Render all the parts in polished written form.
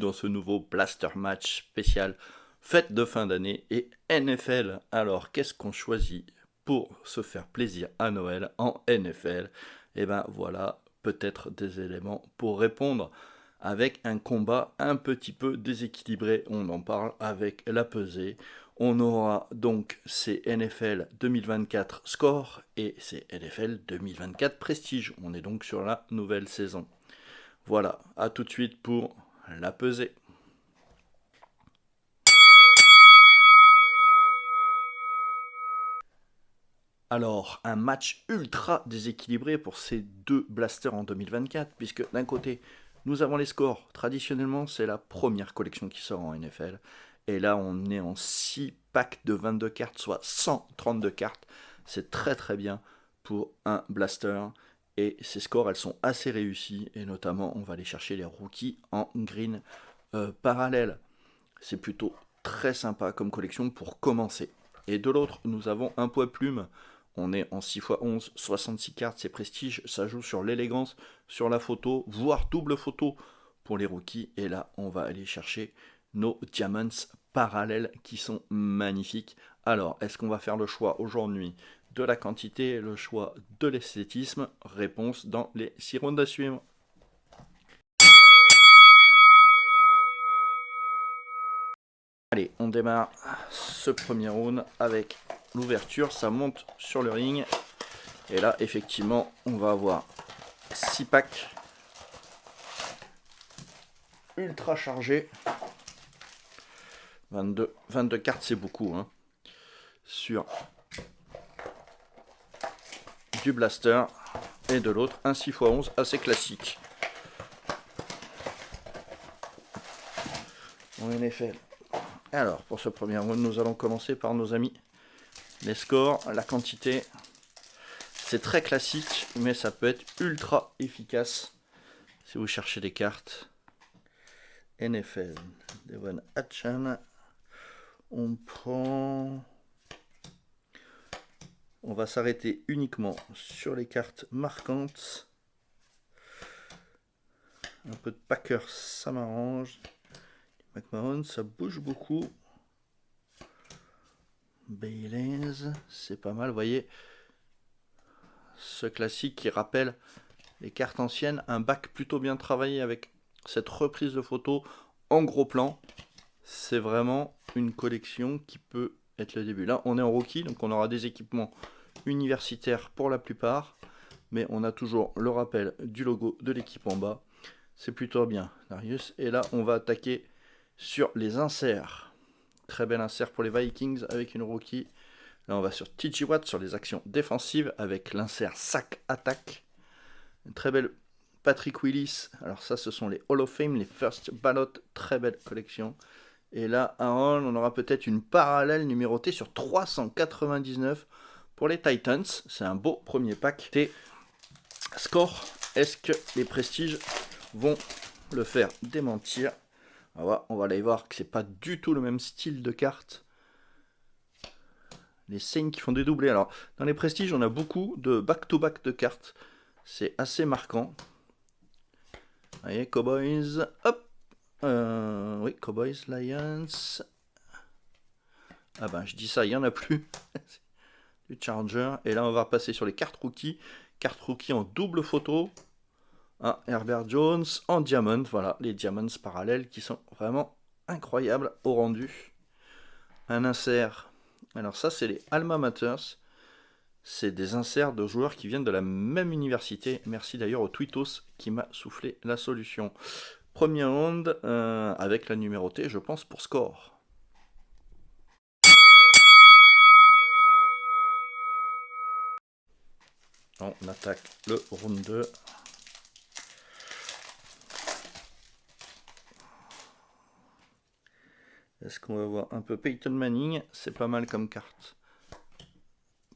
dans ce nouveau Blaster Match spécial fête de fin d'année et NFL. Alors, qu'est-ce qu'on choisit pour se faire plaisir à Noël en NFL? Eh ben voilà, peut-être des éléments pour répondre avec un combat un petit peu déséquilibré. On en parle avec la pesée. On aura donc ces NFL 2024 Score et ces NFL 2024 Prestige. On est donc sur la nouvelle saison. Voilà, à tout de suite pour la pesée. Alors, un match ultra déséquilibré pour ces deux blasters en 2024, puisque d'un côté, nous avons les scores. Traditionnellement, c'est la première collection qui sort en NFL. Et là, on est en 6 packs de 22 cartes, soit 132 cartes. C'est très très bien pour un blaster. Et ces scores, elles sont assez réussies. Et notamment, on va aller chercher les rookies en green parallèle. C'est plutôt très sympa comme collection pour commencer. Et de l'autre, nous avons un poids plume. On est en 6x11, 66 cartes, c'est prestige, ça joue sur l'élégance, sur la photo, voire double photo pour les rookies. Et là, on va aller chercher nos diamonds parallèles qui sont magnifiques. Alors, est-ce qu'on va faire le choix aujourd'hui de la quantité, le choix de l'esthétisme? Réponse dans les 6 rounds à suivre. Allez, on démarre ce premier round avec l'ouverture, ça monte sur le ring. Et là, effectivement, on va avoir 6 packs ultra chargés. 22 cartes, c'est beaucoup. Hein, sur du blaster. Et de l'autre, un 6x11 assez classique. En NFL. Alors, pour ce premier round, nous allons commencer par nos amis. Les scores, la quantité. C'est très classique, mais ça peut être ultra efficace si vous cherchez des cartes. NFL, Devon Hatchan. On prend... On va s'arrêter uniquement sur les cartes marquantes. Un peu de Packers, ça m'arrange. McMahon, ça bouge beaucoup. Bailey's, c'est pas mal, vous voyez. Ce classique qui rappelle les cartes anciennes, un bac plutôt bien travaillé avec cette reprise de photos en gros plan. C'est vraiment une collection qui peut être le début. Là, on est en rookie, donc on aura des équipements universitaires pour la plupart, mais on a toujours le rappel du logo de l'équipe en bas. C'est plutôt bien, Darius. Et là, on va attaquer sur les inserts. Très bel insert pour les Vikings avec une rookie. Là, on va sur TJ Watt sur les actions défensives avec l'insert sac attaque. Une très belle Patrick Willis. Alors ça, ce sont les Hall of Fame, les First Ballot. Très belle collection. Et là, Aaron, on aura peut-être une parallèle numérotée sur 399 pour les Titans. C'est un beau premier pack. Et score, est-ce que les prestiges vont le faire démentir? On va aller voir que c'est pas du tout le même style de carte. Les Saints qui font des doublés. Alors, dans les prestiges, on a beaucoup de back-to-back de cartes. C'est assez marquant. Vous voyez, Cowboys, hop. Oui, Cowboys, Lions. Ah ben, je dis ça, il n'y en a plus. Du Charger. Et là, on va passer sur les cartes rookies. Cartes rookies en double photo. Ah, Herbert Jones en diamond. Voilà, les diamonds parallèles qui sont vraiment incroyables au rendu. Un insert. Alors ça, c'est les Alma Maters. C'est des inserts de joueurs qui viennent de la même université. Merci d'ailleurs au Twitos qui m'a soufflé la solution. Premier round avec la numérotée, je pense, pour score. On attaque le round 2. Est-ce qu'on va voir un peu Peyton Manning? C'est pas mal comme carte.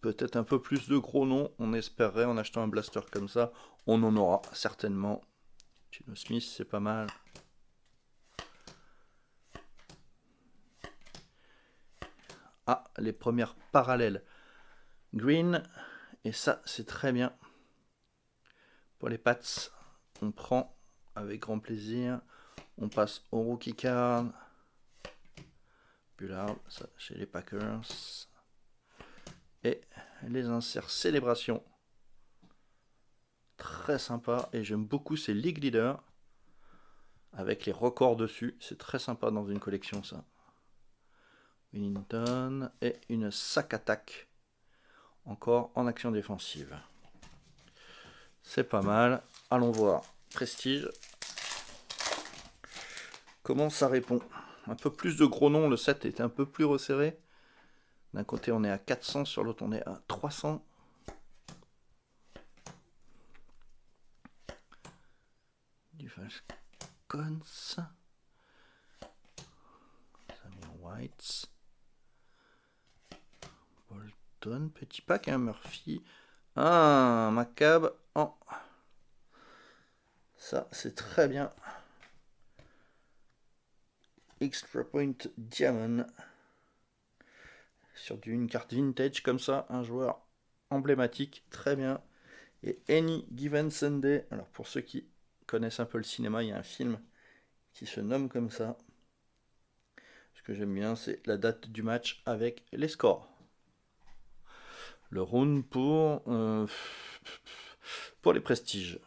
Peut-être un peu plus de gros noms, on espérerait en achetant un blaster comme ça. On en aura certainement. Geno Smith, c'est pas mal. Ah, les premières parallèles. Green, et ça, c'est très bien. Pour les Pats, on prend avec grand plaisir. On passe au rookie card. Bullard, ça chez les Packers. Et les inserts célébration. Très sympa. Et j'aime beaucoup ces League Leaders. Avec les records dessus. C'est très sympa dans une collection ça. Winnington. Et une sac attaque. Encore en action défensive. C'est pas mal. Allons voir. Prestige. Comment ça répond? Un peu plus de gros noms, le set est un peu plus resserré. D'un côté on est à 400, sur l'autre on est à 300. Du Falcons. Samir White. Bolton, petit pack, hein, Murphy. Ah, Maccabe. Oh. Ça c'est très bien. Extra Point Diamond. Sur une carte vintage comme ça, un joueur emblématique, très bien. Et Any Given Sunday, alors pour ceux qui connaissent un peu le cinéma, il y a un film qui se nomme comme ça. Ce que j'aime bien, c'est la date du match avec les scores. Le round pour les prestiges.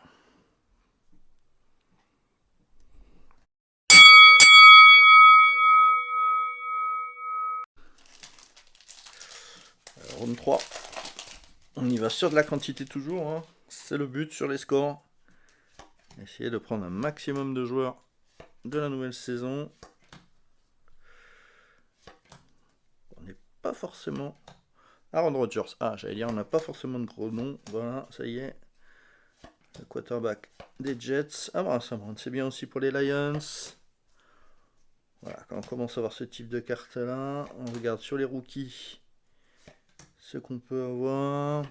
Round 3. On y va sur de la quantité toujours, hein. C'est le but sur les scores. Essayer de prendre un maximum de joueurs de la nouvelle saison. On n'est pas forcément... Aaron Rodgers. Ah, j'allais dire, on n'a pas forcément de gros noms. Voilà, ça y est. Le quarterback des Jets. Ah, bon, ça c'est bien aussi pour les Lions. Voilà, quand on commence à voir ce type de carte là, on regarde sur les rookies ce qu'on peut avoir.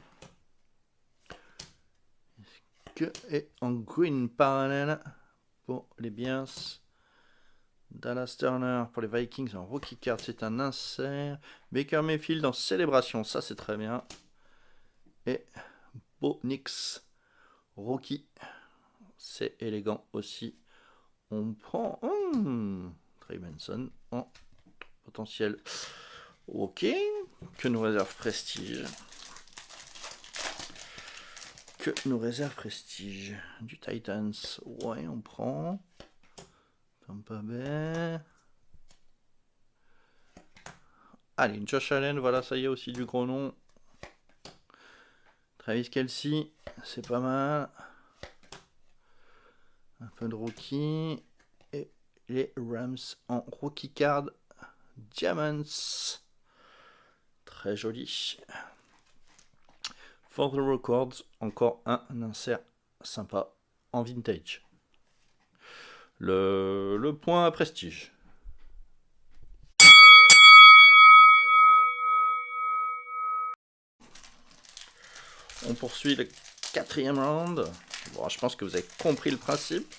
Et en green parallèle pour les Bears. Dallas Turner pour les Vikings en rookie card, c'est un insert. Baker Mayfield en célébration, ça c'est très bien. Et Bo Nix rookie, c'est élégant aussi. On prend Trey Benson en potentiel. Ok, que nous réserve Prestige. Que nous réserve Prestige. Du Titans, ouais, on prend. Tampa Bay. Allez, une Josh Allen, voilà, ça y est aussi du gros nom. Travis Kelce, c'est pas mal. Un peu de rookie. Et les Rams en rookie card. Diamonds. Très joli. For the Records, encore un insert sympa en vintage. Le point à Prestige. On poursuit le 4e round. Bon, je pense que vous avez compris le principe.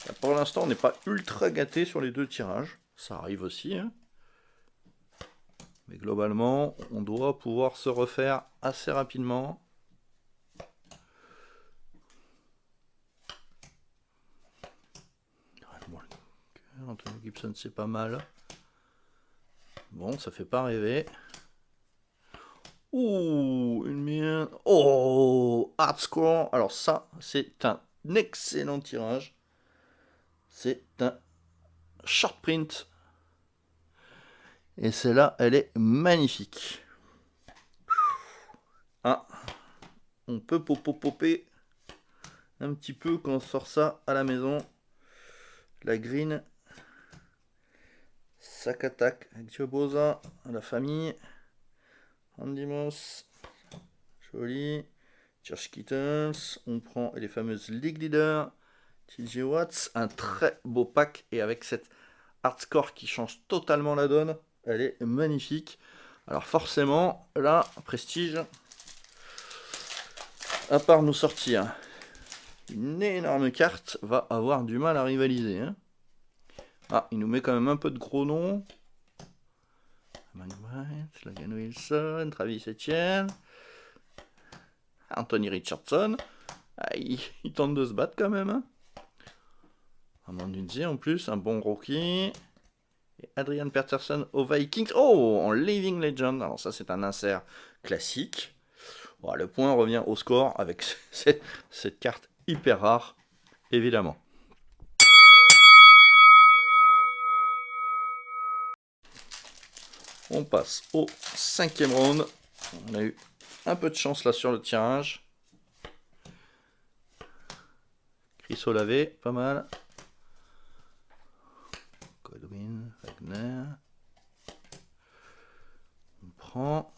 Là, pour l'instant, on n'est pas ultra gâté sur les deux tirages. Ça arrive aussi, hein. Mais globalement, on doit pouvoir se refaire assez rapidement. Anthony Gibson, c'est pas mal. Bon, ça fait pas rêver. Ouh, une mienne. Oh, hard score. Alors ça, c'est un excellent tirage. C'est un short print. Et celle-là, elle est magnifique. Ah, on peut popper un petit peu quand on sort ça à la maison. La green. Sac attaque avec Diobosa, la famille. Andy Moss. Joli. Josh Kittles. On prend les fameuses League Leaders. TJ Watts. Un très beau pack. Et avec cette hard-score qui change totalement la donne. Elle est magnifique. Alors forcément, là, Prestige, à part nous sortir une énorme carte, va avoir du mal à rivaliser, hein. Ah, il nous met quand même un peu de gros noms. White, Logan Wilson, Travis Etienne, Anthony Richardson. Ah, il tente de se battre quand même, hein. Amandunze en plus, un bon rookie. Et Adrian Peterson aux Vikings. Oh, en Living Legend. Alors ça, c'est un insert classique. Bon, le point revient au score avec cette carte hyper rare, évidemment. On passe au 5e round. On a eu un peu de chance là sur le tirage. Chris Olave, pas mal. Godwin, Wagner. On prend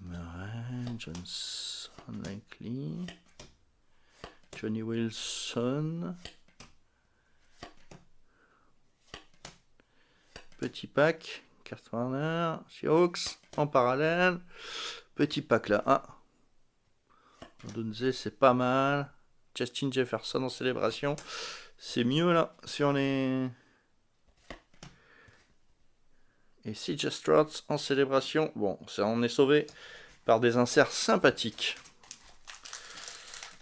Murray, Johnson, Likely, Johnny Wilson. Petit pack, carte Warner, Seahawks en parallèle. Petit pack là. Ah, Donze, c'est pas mal. Justin Jefferson en célébration. C'est mieux là sur les. Et CJ Stroud en célébration. Bon, ça on est sauvé par des inserts sympathiques.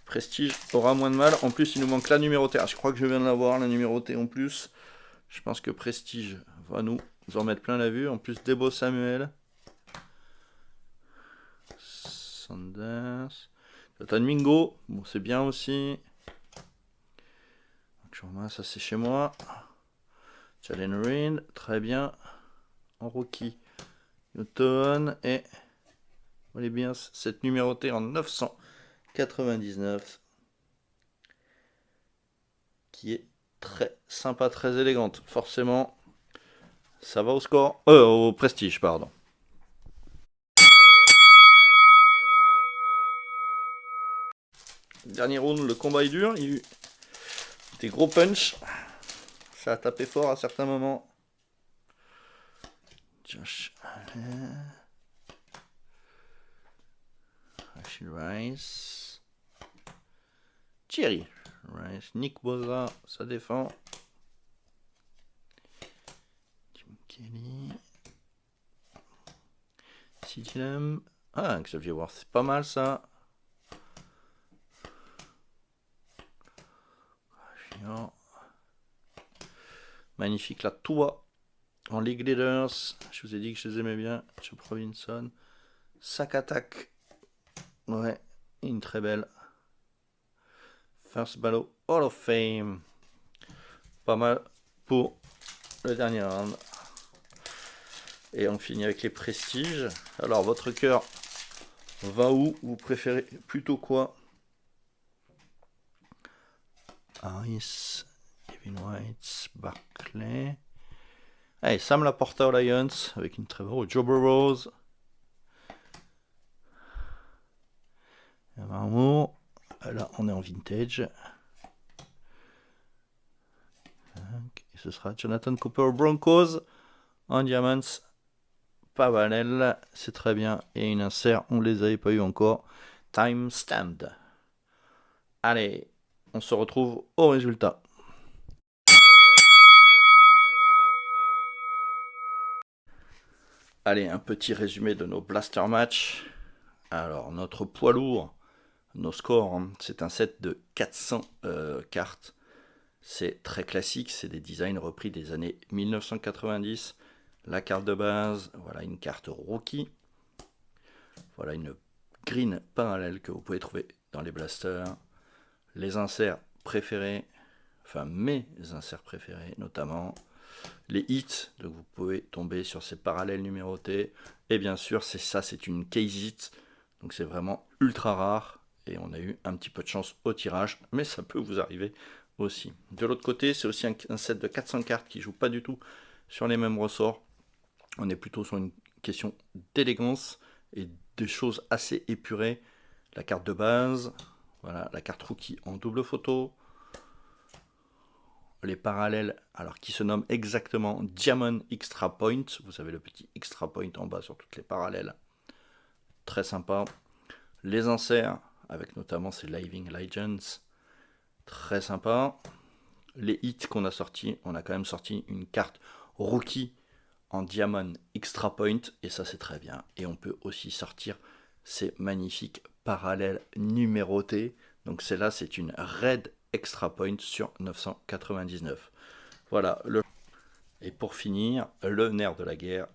Prestige aura moins de mal. En plus, il nous manque la numérotée. Ah, je crois que je viens de l'avoir, la numérotée en plus. Je pense que Prestige va nous en mettre plein la vue. En plus, Debo Samuel. Sanders. Jonathan Mingo. Bon, c'est bien aussi. Ça, c'est chez moi. Jalen Reed. Très bien. En rookie. Newton. Et on est bien cette numérotée en 999. Qui est très sympa, très élégante. Forcément, ça va au score. Au prestige, pardon. Dernier round, le combat est dur. Il y a eu des gros punch. Ça a tapé fort à certains moments. Josh Allen. Rashid Rice. Thierry Rice. Nick Bosa, ça défend. Jim Kelly. CeeDee Lamb. Ah, Xavier Ward, c'est pas mal ça. Magnifique la Tua en League Leaders. Je vous ai dit que je les aimais bien. Chop Robinson. Sac attack. Ouais, une très belle. First Ballot Hall of Fame. Pas mal pour le dernier round. Et on finit avec les prestiges. Alors, votre cœur va où? Vous préférez plutôt quoi? Harris, Kevin White, Barclay. Allez, Sam Laporta aux Lions avec une très belle. Joe Burrows. Marmour. Là, on est en vintage. Et ce sera Jonathan Cooper aux Broncos. En Diamonds. Pavanel. C'est très bien. Et une insert, on ne les avait pas eu encore. Time stamped. Allez, on se retrouve au résultat. Allez, un petit résumé de nos blaster match. Alors, notre poids lourd, nos scores, hein, c'est un set de 400 cartes. C'est très classique, c'est des designs repris des années 1990. La carte de base, voilà une carte rookie. Voilà une green parallèle que vous pouvez trouver dans les blasters. Les inserts préférés, enfin mes inserts préférés notamment. Les hits, donc vous pouvez tomber sur ces parallèles numérotés. Et bien sûr, c'est une case hit. Donc c'est vraiment ultra rare. Et on a eu un petit peu de chance au tirage. Mais ça peut vous arriver aussi. De l'autre côté, c'est aussi un set de 400 cartes qui ne joue pas du tout sur les mêmes ressorts. On est plutôt sur une question d'élégance et de choses assez épurées. La carte de base, voilà, la carte rookie en double photo. Les parallèles, alors qui se nomment exactement Diamond Extra Point. Vous avez le petit Extra Point en bas sur toutes les parallèles. Très sympa. Les inserts, avec notamment ces Living Legends. Très sympa. Les hits qu'on a sortis, on a quand même sorti une carte rookie en Diamond Extra Point. Et ça, c'est très bien. Et on peut aussi sortir ces magnifiques parallèles numérotés. Donc celle-là, c'est une Red Extra Point sur 999. Voilà. Et pour finir, le nerf de la guerre,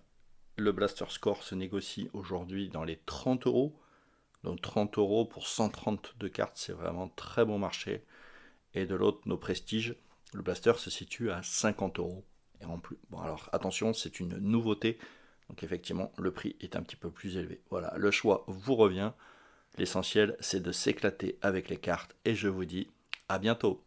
le Blaster Score se négocie aujourd'hui dans les 30 euros. Donc 30 euros pour 132 cartes, c'est vraiment très bon marché. Et de l'autre, nos prestiges, le Blaster se situe à 50 euros. Et en plus, bon alors attention, c'est une nouveauté. Donc effectivement, le prix est un petit peu plus élevé. Voilà, le choix vous revient. L'essentiel, c'est de s'éclater avec les cartes. Et je vous dis à bientôt.